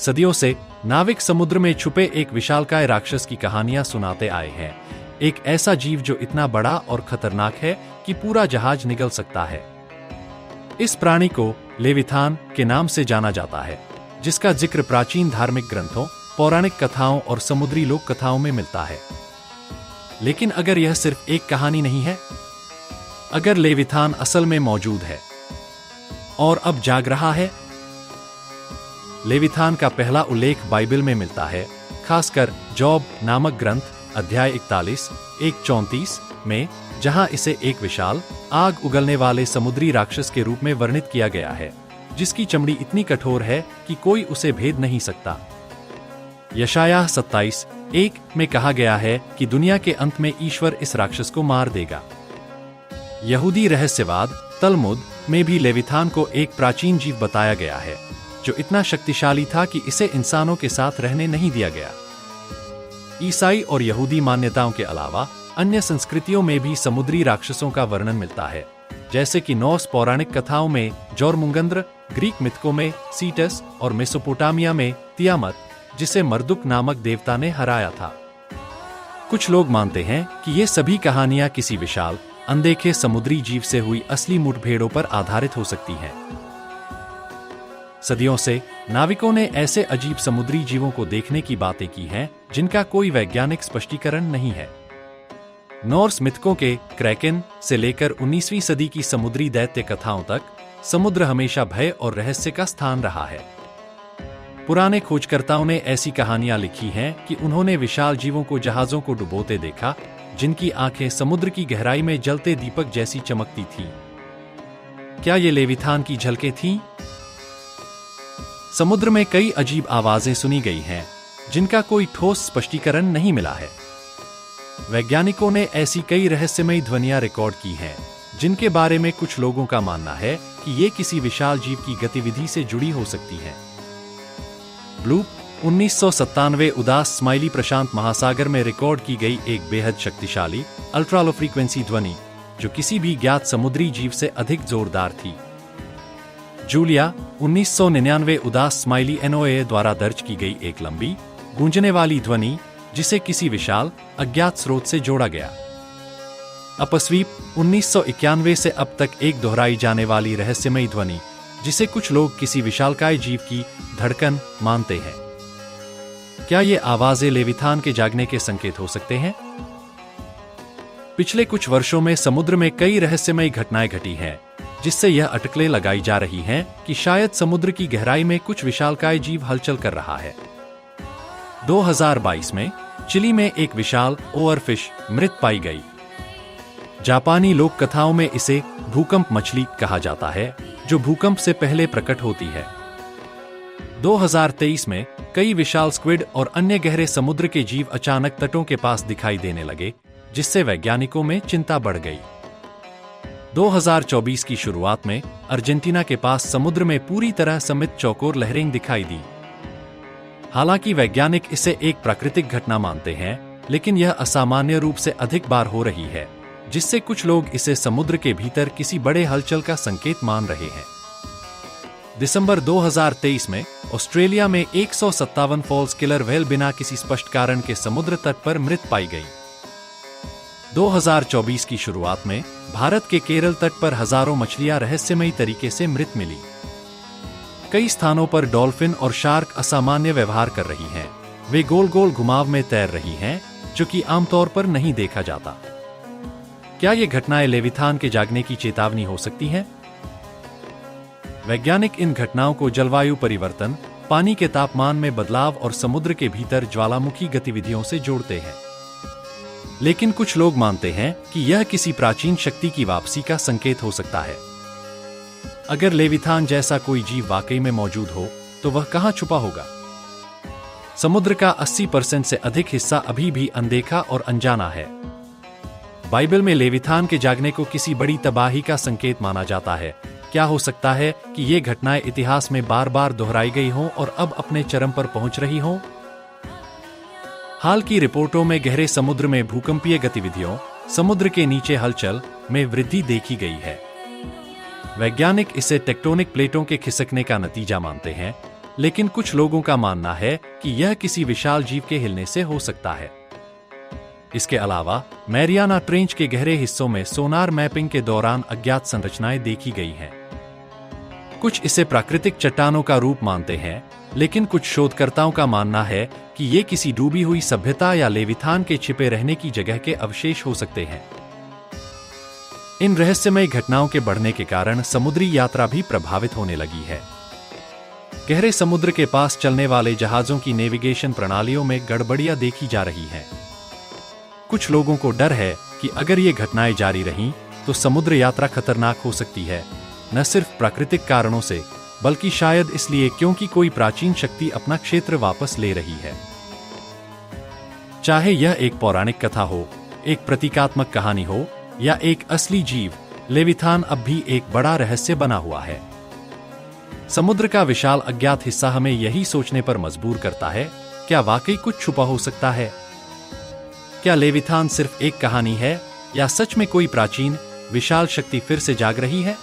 सदियों से नाविक समुद्र में छुपे एक विशालकाय राक्षस की कहानियां सुनाते आए हैं। एक ऐसा जीव जो इतना बड़ा और खतरनाक है कि पूरा जहाज निगल सकता है। इस प्राणी को लेविथान के नाम से जाना जाता है, जिसका जिक्र प्राचीन धार्मिक ग्रंथों, पौराणिक कथाओं और समुद्री लोक कथाओं में मिलता है। लेकिन अगर यह सिर्फ एक कहानी नहीं है, अगर लेविथान असल में मौजूद है और अब जाग रहा है। लेविथान का पहला उल्लेख बाइबल में मिलता है, खासकर जॉब नामक ग्रंथ अध्याय 41:1-34 में, जहां इसे एक विशाल आग उगलने वाले समुद्री राक्षस के रूप में वर्णित किया गया है, जिसकी चमड़ी इतनी कठोर है कि कोई उसे भेद नहीं सकता। यशायाह 27:1 में कहा गया है कि दुनिया के अंत में ईश्वर इस राक्षस को मार देगा। यहूदी रहस्यवाद तलमुद में भी लेविथान को एक प्राचीन जीव बताया गया है, जो इतना शक्तिशाली था कि इसे इंसानों के साथ रहने नहीं दिया गया। ईसाई और यहूदी मान्यताओं के अलावा अन्य संस्कृतियों में भी समुद्री राक्षसों का वर्णन मिलता है, जैसे कि नॉर्स पौराणिक कथाओं में जॉरमुंगंद्र, ग्रीक मिथकों में सीटस और मेसोपोटामिया में तियामत, जिसे मर्दुक नामक देवता ने हराया था। कुछ लोग मानते हैं कि ये सभी कहानियां किसी विशाल अनदेखे समुद्री जीव से हुई असली मुठभेड़ों पर आधारित हो सकती हैं। सदियों से नाविकों ने ऐसे अजीब समुद्री जीवों को देखने की बातें की हैं, जिनका कोई वैज्ञानिक स्पष्टीकरण नहीं है। नॉर्स मिथकों के क्रैकेन से लेकर 19वीं सदी की समुद्री दैत्य कथाओं तक समुद्र हमेशा भय और रहस्य का स्थान रहा है। पुराने खोजकर्ताओं ने ऐसी कहानियां लिखी हैं कि उन्होंने विशाल जीवों को जहाजों को डुबोते देखा, जिनकी आंखें समुद्र की गहराई में जलते दीपक जैसी चमकती थीं। क्या ये लेविथान की झलकें थीं? समुद्र में कई अजीब आवाजें सुनी गई हैं, जिनका कोई ठोस स्पष्टीकरण नहीं मिला है। वैज्ञानिकों ने ऐसी कई रहस्यमयी ध्वनियां रिकॉर्ड की हैं, जिनके बारे में कुछ लोगों का मानना है कि ये किसी विशाल जीव की गतिविधि से जुड़ी हो सकती हैं। ब्लूप 1997 उदास स्माइली प्रशांत महासागर में रिकॉर्ड की गई एक बेहद शक्तिशाली अल्ट्रा लो फ्रीक्वेंसी ध्वनि, जो किसी भी ज्ञात समुद्री जीव से अधिक जोरदार थी। जूलिया 1999 उदास स्माइली एनओए द्वारा दर्ज की गई एक लंबी गूंजने वाली ध्वनि, जिसे किसी विशाल अज्ञात स्रोत से जोड़ा गया। अपस्वीप 1991 से अब तक एक दोहराई जाने वाली रहस्यमयी ध्वनि, जिसे कुछ लोग किसी विशालकाय जीव की धड़कन मानते हैं। क्या ये आवाजें लेविथान के जागने के संकेत हो सकते हैं? पिछले कुछ वर्षों में समुद्र में कई रहस्यमयी घटनाएं घटी हैं, जिससे यह अटकलें लगाई जा रही हैं कि शायद समुद्र की गहराई में कुछ विशालकाय जीव हलचल कर रहा है। 2022 में चिली में एक विशाल ओवरफिश मृत पाई गई। जापानी लोक कथाओं में इसे भूकंप मछली कहा जाता है, जो भूकंप से पहले प्रकट होती है। 2023 में कई विशाल स्क्विड और अन्य गहरे समुद्र के जीव अचानक तटों के पास दिखाई देने लगे, जिससे वैज्ञानिकों में चिंता बढ़ गई। 2024 की शुरुआत में अर्जेंटीना के पास समुद्र में पूरी तरह समित चौकोर लहरें दिखाई दी। हालांकि वैज्ञानिक इसे एक प्राकृतिक घटना मानते हैं, लेकिन यह असामान्य रूप से अधिक बार हो रही है, जिससे कुछ लोग इसे समुद्र के भीतर किसी बड़े हलचल का संकेत मान रहे हैं। दिसंबर 2023 में ऑस्ट्रेलिया में 157 फॉल्स किलर व्हेल बिना किसी स्पष्ट कारण के समुद्र तट पर मृत पाई गई। 2024 की शुरुआत में भारत के केरल तट पर हजारों मछलियां रहस्यमयी तरीके से मृत मिली। कई स्थानों पर डॉल्फिन और शार्क असामान्य व्यवहार कर रही हैं। वे गोल गोल घुमाव में तैर रही हैं, जो कि आमतौर पर नहीं देखा जाता। क्या ये घटनाएं लेविथान के जागने की चेतावनी हो सकती हैं? वैज्ञानिक इन घटनाओं को जलवायु परिवर्तन, पानी के तापमान में बदलाव और समुद्र के भीतर ज्वालामुखी गतिविधियों से जोड़ते हैं। लेकिन कुछ लोग मानते हैं कि यह किसी प्राचीन शक्ति की वापसी का संकेत हो सकता है। अगर लेविथान जैसा कोई जीव वाकई में मौजूद हो, तो वह कहां छुपा होगा? समुद्र का 80% से अधिक हिस्सा अभी भी अनदेखा और अनजाना है। बाइबल में लेविथान के जागने को किसी बड़ी तबाही का संकेत माना जाता है। क्या हो सकता है कि ये घटनाएं इतिहास में बार बार दोहराई गई हों और अब अपने चरम पर पहुंच रही हों? हाल की रिपोर्टों में गहरे समुद्र में भूकंपीय गतिविधियों, समुद्र के नीचे हलचल में वृद्धि देखी गई है। वैज्ञानिक इसे टेक्टोनिक प्लेटों के खिसकने का नतीजा मानते हैं, लेकिन कुछ लोगों का मानना है कि यह किसी विशाल जीव के हिलने से हो सकता है। इसके अलावा मैरियाना ट्रेंच के गहरे हिस्सों में सोनार मैपिंग के दौरान अज्ञात संरचनाएं देखी गई हैं। कुछ इसे प्राकृतिक चट्टानों का रूप मानते हैं, लेकिन कुछ शोधकर्ताओं का मानना है कि ये किसी डूबी हुई सभ्यता या लेविथान के छिपे रहने की जगह के अवशेष हो सकते हैं। इन रहस्यमय घटनाओं के बढ़ने के कारण समुद्री यात्रा भी प्रभावित होने लगी है। गहरे समुद्र के पास चलने वाले जहाजों की नेविगेशन प्रणालियों में गड़बड़ियां देखी जा रही हैं। कुछ लोगों को डर है कि अगर ये घटनाएं जारी रहीं तो समुद्र यात्रा खतरनाक हो सकती है, न सिर्फ प्राकृतिक कारणों से बल्कि शायद इसलिए क्योंकि कोई प्राचीन शक्ति अपना क्षेत्र वापस ले रही है। चाहे यह एक पौराणिक कथा हो, एक प्रतीकात्मक कहानी हो या एक असली जीव, लेविथान अब भी एक बड़ा रहस्य बना हुआ है। समुद्र का विशाल अज्ञात हिस्सा हमें यही सोचने पर मजबूर करता है, क्या वाकई कुछ छुपा हो सकता है? क्या लेविथान सिर्फ एक कहानी है या सच में कोई प्राचीन विशाल शक्ति फिर से जाग रही है?